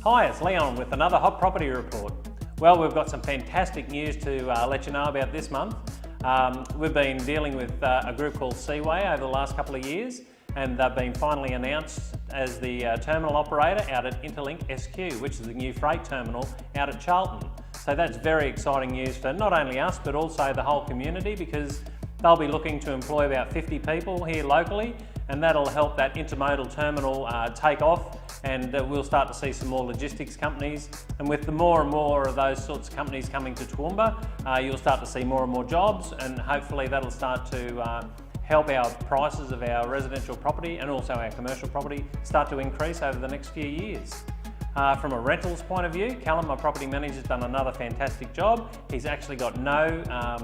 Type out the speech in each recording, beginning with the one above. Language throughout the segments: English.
Hi, it's Leon with another hot property report. Well, we've got some fantastic news to let you know about this month. We've been dealing with a group called Seaway over the last couple of years, and they've been finally announced as the terminal operator out at Interlink SQ, which is the new freight terminal out at Charlton. So that's very exciting news for not only us, but also the whole community, because they'll be looking to employ about 50 people here locally, and that'll help that intermodal terminal take off, and we'll start to see some more logistics companies. And with the more and more of those sorts of companies coming to Toowoomba, you'll start to see more and more jobs, and hopefully that'll start to help our prices of our residential property and also our commercial property start to increase over the next few years. From a rentals point of view, Callum, my property manager, has done another fantastic job. He's actually got no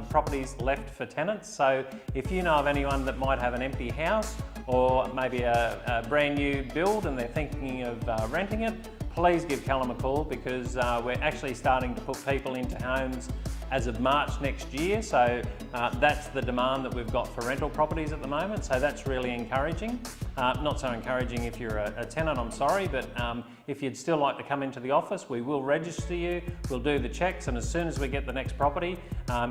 properties left for tenants, so if you know of anyone that might have an empty house or maybe a brand new build and they're thinking of renting it, please give Callum a call, because we're actually starting to put people into homes as of March next year. So that's the demand that we've got for rental properties at the moment, so that's really encouraging. Not so encouraging if you're a tenant, I'm sorry, but if you'd still like to come into the office, we will register you, we'll do the checks, and as soon as we get the next property,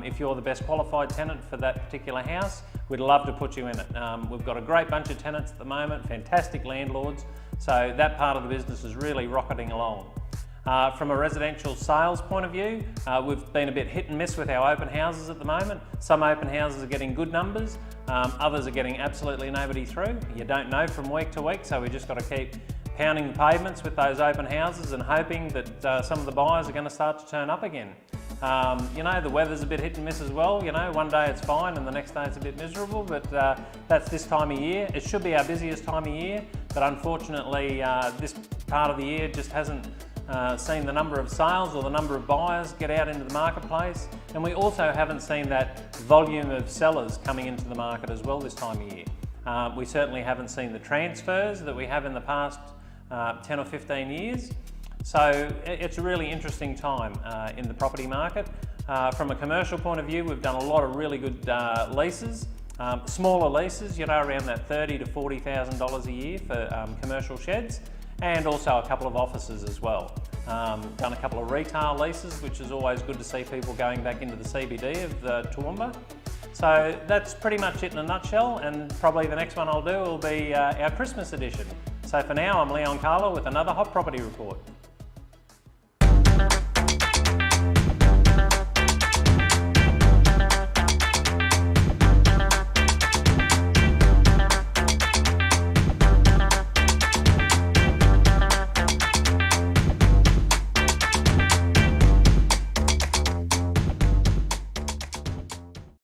if you're the best qualified tenant for that particular house, we'd love to put you in it. We've got a great bunch of tenants at the moment, fantastic landlords, so that part of the business is really rocketing along. From a residential sales point of view, we've been a bit hit and miss with our open houses at the moment. Some open houses are getting good numbers, others are getting absolutely nobody through. You don't know from week to week, so we just got to keep pounding the pavements with those open houses and hoping that some of the buyers are going to start to turn up again. You know, the weather's a bit hit and miss as well. You know, one day it's fine and the next day it's a bit miserable, but that's this time of year. It should be our busiest time of year, but unfortunately this part of the year just hasn't seen the number of sales or the number of buyers get out into the marketplace, and we also haven't seen that volume of sellers coming into the market as well this time of year. We certainly haven't seen the transfers that we have in the past 10 or 15 years. So it's a really interesting time in the property market. From a commercial point of view, we've done a lot of really good leases, smaller leases, you know, around that $30,000 to $40,000 a year for commercial sheds, and also a couple of offices as well. Done a couple of retail leases, which is always good to see people going back into the CBD of the Toowoomba. So that's pretty much it in a nutshell, and probably the next one I'll do will be our Christmas edition. So for now, I'm Leon Carla with another hot property report.